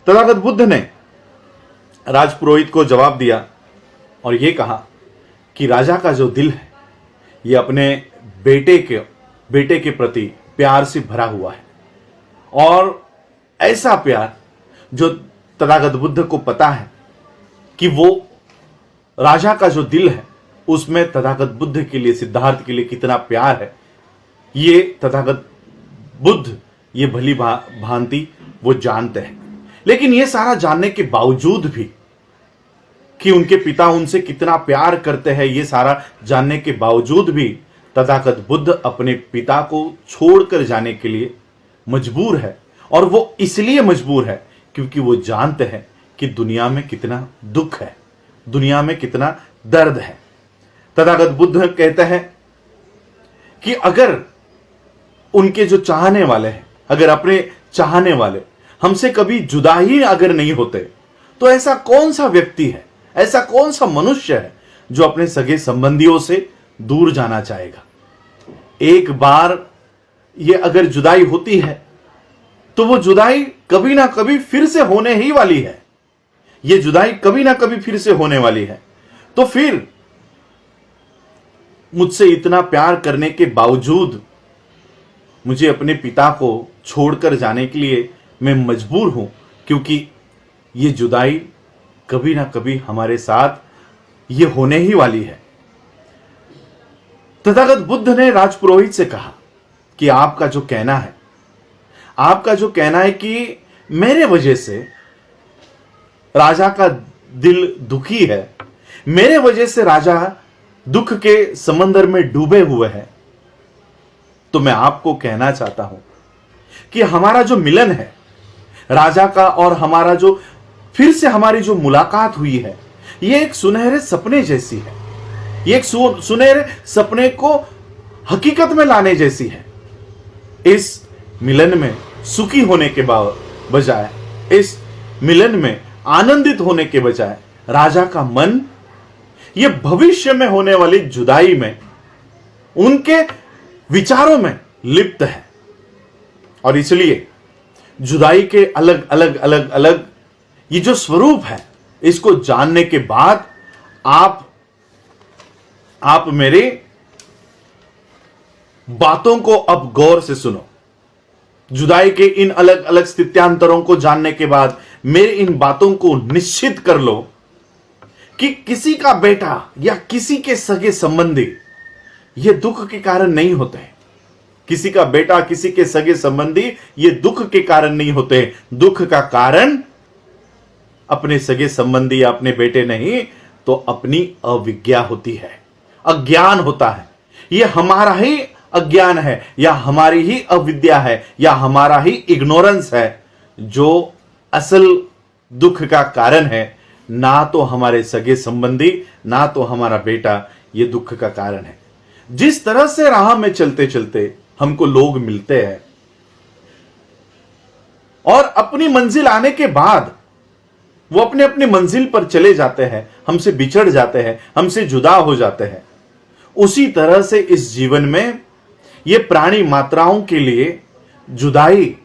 तथागत बुद्ध ने राजपुरोहित को जवाब दिया और यह कहा कि राजा का जो दिल है यह अपने बेटे के प्रति प्यार से भरा हुआ है, और ऐसा प्यार जो तथागत बुद्ध को पता है कि वो राजा का जो दिल है उसमें तथागत बुद्ध के लिए, सिद्धार्थ के लिए कितना प्यार है, ये तथागत बुद्ध ये भली भांति वो जानते हैं। लेकिन ये सारा जानने के बावजूद भी कि उनके पिता उनसे कितना प्यार करते हैं, ये सारा जानने के बावजूद भी तथागत बुद्ध अपने पिता को छोड़कर जाने के लिए मजबूर है। और वो इसलिए मजबूर है क्योंकि वो जानते हैं कि दुनिया में कितना दुख है, दुनिया में कितना दर्द है। तथागत बुद्ध कहते हैं कि अगर उनके जो चाहने वाले हैं, अगर अपने चाहने वाले हमसे कभी जुदा ही अगर नहीं होते, तो ऐसा कौन सा व्यक्ति है, ऐसा कौन सा मनुष्य है जो अपने सगे संबंधियों से दूर जाना चाहेगा। एक बार ये अगर जुदाई होती है तो वो जुदाई कभी ना कभी फिर से होने ही वाली है, ये जुदाई कभी ना कभी फिर से होने वाली है। तो फिर मुझसे इतना प्यार करने के बावजूद मुझे अपने पिता को छोड़कर जाने के लिए मैं मजबूर हूं, क्योंकि ये जुदाई कभी ना कभी हमारे साथ ये होने ही वाली है। तथागत बुद्ध ने राजपुरोहित से कहा कि आपका जो कहना है, आपका जो कहना है कि मेरे वजह से राजा का दिल दुखी है, मेरे वजह से राजा दुख के समंदर में डूबे हुए हैं, तो मैं आपको कहना चाहता हूं कि हमारा जो मिलन है राजा का और हमारा जो फिर से हमारी जो मुलाकात हुई है, ये एक सुनहरे सपने जैसी है, ये एक सुनहरे सपने को हकीकत में लाने जैसी है। इस मिलन में सुखी होने के बजाय, इस मिलन में आनंदित होने के बजाय राजा का मन ये भविष्य में होने वाली जुदाई में, उनके विचारों में लिप्त है। और इसलिए जुदाई के अलग अलग ये जो स्वरूप है, इसको जानने के बाद आप मेरे बातों को अब गौर से सुनो। जुदाई के इन अलग अलग स्थित्यांतरों को जानने के बाद मेरे इन बातों को निश्चित कर लो कि किसी का बेटा या किसी के सगे संबंधी ये दुख के कारण नहीं होते हैं। किसी का बेटा, किसी के सगे संबंधी ये दुख के कारण नहीं होते। दुख का कारण अपने सगे संबंधी या अपने बेटे नहीं, तो अपनी अविज्ञा होती है, अज्ञान होता है। ये हमारा ही अज्ञान है, या हमारी ही अविद्या है, या हमारा ही इग्नोरेंस है जो असल दुख का कारण है। ना तो हमारे सगे संबंधी, ना तो हमारा बेटा ये दुख का कारण है। जिस तरह से राह में चलते चलते हमको लोग मिलते हैं और अपनी मंजिल आने के बाद वो अपने अपनी मंजिल पर चले जाते हैं, हमसे बिछड़ जाते हैं, हमसे जुदा हो जाते हैं, उसी तरह से इस जीवन में ये प्राणी मात्राओं के लिए जुदाई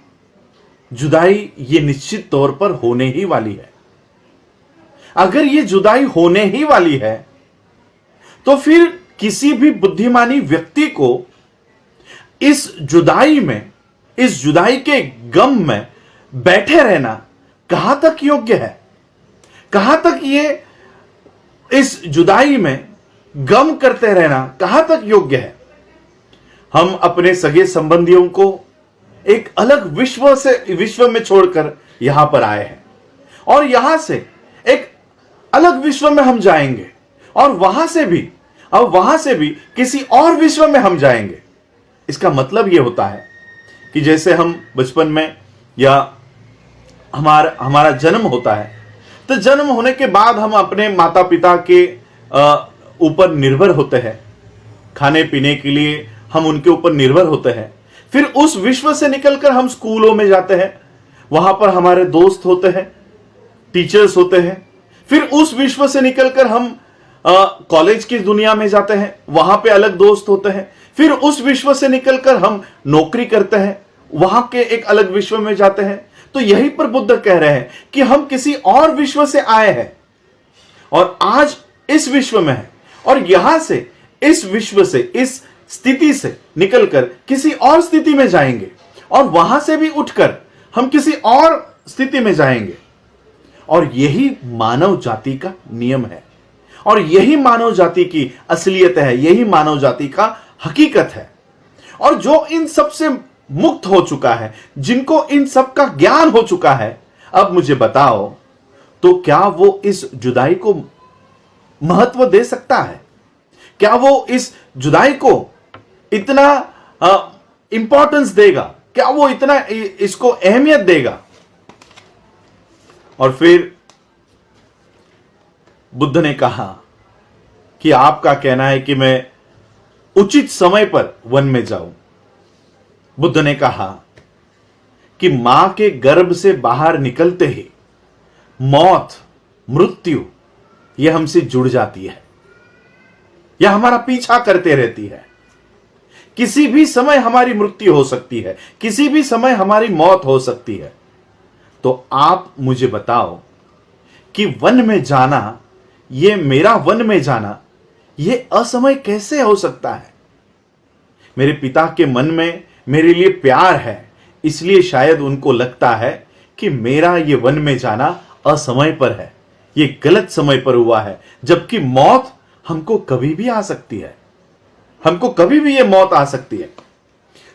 ये निश्चित तौर पर होने ही वाली है। अगर ये जुदाई होने ही वाली है तो फिर किसी भी बुद्धिमानी व्यक्ति को इस जुदाई में, इस जुदाई के गम में बैठे रहना कहां तक योग्य है, कहां तक ये इस जुदाई में गम करते रहना कहां तक योग्य है। हम अपने सगे संबंधियों को एक अलग विश्व में छोड़कर यहां पर आए हैं, और यहां से एक अलग विश्व में हम जाएंगे, और वहां से भी किसी और विश्व में हम जाएंगे। इसका मतलब यह होता है कि जैसे हम बचपन में या हमारा जन्म होता है, तो जन्म होने के बाद हम अपने माता पिता के ऊपर निर्भर होते हैं, खाने पीने के लिए हम उनके ऊपर निर्भर होते हैं। फिर उस विश्व से निकलकर हम स्कूलों में जाते हैं, वहां पर हमारे दोस्त होते हैं, टीचर्स होते हैं। फिर उस विश्व से निकलकर हम कॉलेज की दुनिया में जाते हैं, वहां पे अलग दोस्त होते हैं। फिर उस विश्व से निकलकर हम नौकरी करते हैं, वहां के एक अलग विश्व में जाते हैं। तो यहीं पर बुद्ध कह रहे हैं कि हम किसी और विश्व से आए हैं और आज इस विश्व में है, और यहां से, इस विश्व से, इस स्थिति से निकलकर किसी और स्थिति में जाएंगे, और वहां से भी उठकर हम किसी और स्थिति में जाएंगे। और यही मानव जाति का नियम है, और यही मानव जाति की असलियत है, यही मानव जाति का हकीकत है। और जो इन सब से मुक्त हो चुका है, जिनको इन सब का ज्ञान हो चुका है, अब मुझे बताओ, तो क्या वो इस जुदाई को महत्व दे सकता है? क्या वो इस जुदाई को इतना इंपॉर्टेंस देगा? क्या वो इतना इसको अहमियत देगा? और फिर बुद्ध ने कहा कि आपका कहना है कि मैं उचित समय पर वन में जाऊं। बुद्ध ने कहा कि मां के गर्भ से बाहर निकलते ही मौत, मृत्यु, यह हमसे जुड़ जाती है, यह हमारा पीछा करते रहती है। किसी भी समय हमारी मृत्यु हो सकती है, किसी भी समय हमारी मौत हो सकती है। तो आप मुझे बताओ कि वन में जाना, ये मेरा वन में जाना, ये असमय कैसे हो सकता है? मेरे पिता के मन में मेरे लिए प्यार है, इसलिए शायद उनको लगता है कि मेरा ये वन में जाना असमय पर है, ये गलत समय पर हुआ है, जबकि मौत हमको कभी भी आ सकती है, हमको कभी भी ये मौत आ सकती है।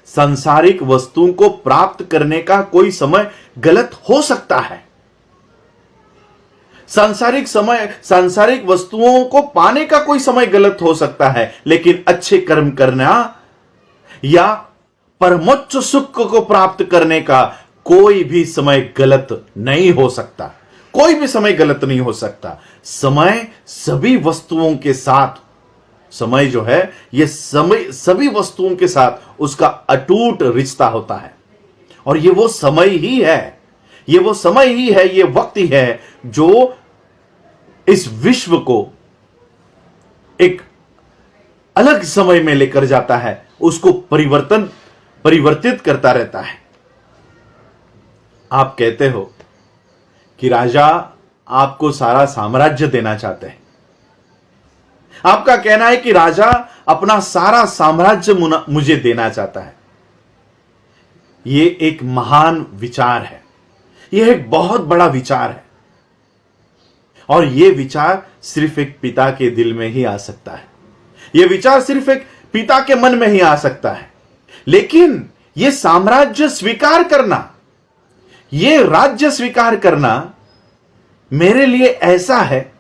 सांसारिक वस्तुओं को प्राप्त करने का कोई समय गलत हो सकता है, सांसारिक वस्तुओं को पाने का कोई समय गलत हो सकता है, लेकिन अच्छे कर्म करना या परमोच्च सुख को प्राप्त करने का कोई भी समय गलत नहीं हो सकता, कोई भी समय गलत नहीं हो सकता। समय सभी वस्तुओं के साथ, समय जो है यह समय सभी वस्तुओं के साथ उसका अटूट रिश्ता होता है, और ये वो समय ही है, ये वो समय ही है, ये वक्त ही है जो इस विश्व को एक अलग समय में लेकर जाता है, उसको परिवर्तित करता रहता है। आप कहते हो कि राजा आपको सारा साम्राज्य देना चाहते हैं। आपका कहना है कि राजा अपना सारा साम्राज्य मुझे देना चाहता है। यह एक महान विचार है, यह एक बहुत बड़ा विचार है, और यह विचार सिर्फ एक पिता के दिल में ही आ सकता है, यह विचार सिर्फ एक पिता के मन में ही आ सकता है। लेकिन यह साम्राज्य स्वीकार करना, यह राज्य स्वीकार करना मेरे लिए ऐसा है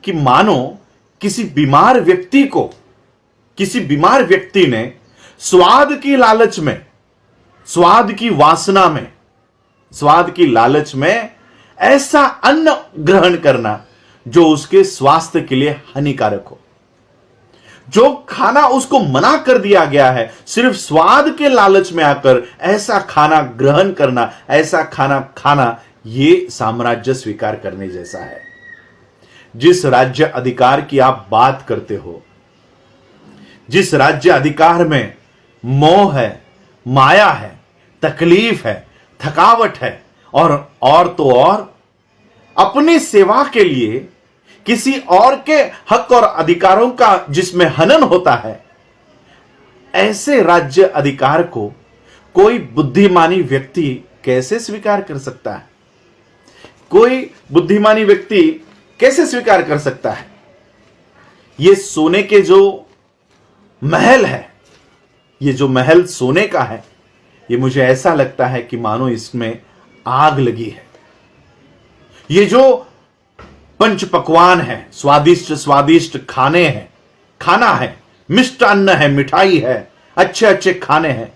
कि मानो किसी बीमार व्यक्ति ने स्वाद की लालच में, स्वाद की वासना में, स्वाद की लालच में ऐसा अन्न ग्रहण करना जो उसके स्वास्थ्य के लिए हानिकारक हो, जो खाना उसको मना कर दिया गया है, सिर्फ स्वाद के लालच में आकर ऐसा खाना ग्रहण करना, ऐसा खाना खाना, यह साम्राज्य स्वीकार करने जैसा है। जिस राज्य अधिकार की आप बात करते हो, जिस राज्य अधिकार में मोह है, माया है, तकलीफ है, थकावट है, और तो और अपनी सेवा के लिए किसी और के हक और अधिकारों का जिसमें हनन होता है, ऐसे राज्य अधिकार को कोई बुद्धिमानी व्यक्ति कैसे स्वीकार कर सकता है? कोई बुद्धिमानी व्यक्ति कैसे स्वीकार कर सकता है? ये सोने के जो महल है, ये जो महल सोने का है, ये मुझे ऐसा लगता है कि मानो इसमें आग लगी है। ये जो पंच पकवान है, स्वादिष्ट स्वादिष्ट खाना है, मिष्टान्न है, मिठाई है, अच्छे अच्छे खाने हैं,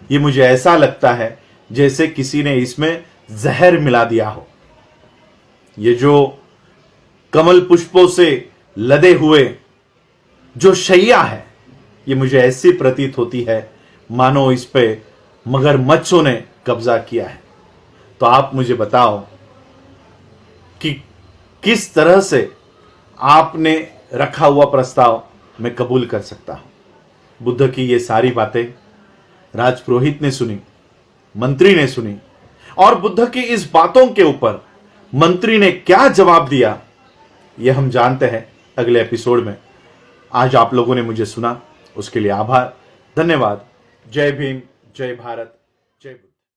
ये मुझे ऐसा लगता है जैसे किसी ने इसमें जहर मिला दिया हो। ये जो कमल पुष्पों से लदे हुए जो शैया है, ये मुझे ऐसी प्रतीत होती है मानो इस पे मगरमच्छों ने कब्जा किया है। तो आप मुझे बताओ कि किस तरह से आपने रखा हुआ प्रस्ताव मैं कबूल कर सकता हूं। बुद्ध की ये सारी बातें राजपुरोहित ने सुनी, मंत्री ने सुनी, और बुद्ध की इस बातों के ऊपर मंत्री ने क्या जवाब दिया, यह हम जानते हैं अगले एपिसोड में। आज आप लोगों ने मुझे सुना, उसके लिए आभार, धन्यवाद। जय भीम, जय भारत, जय बुद्ध।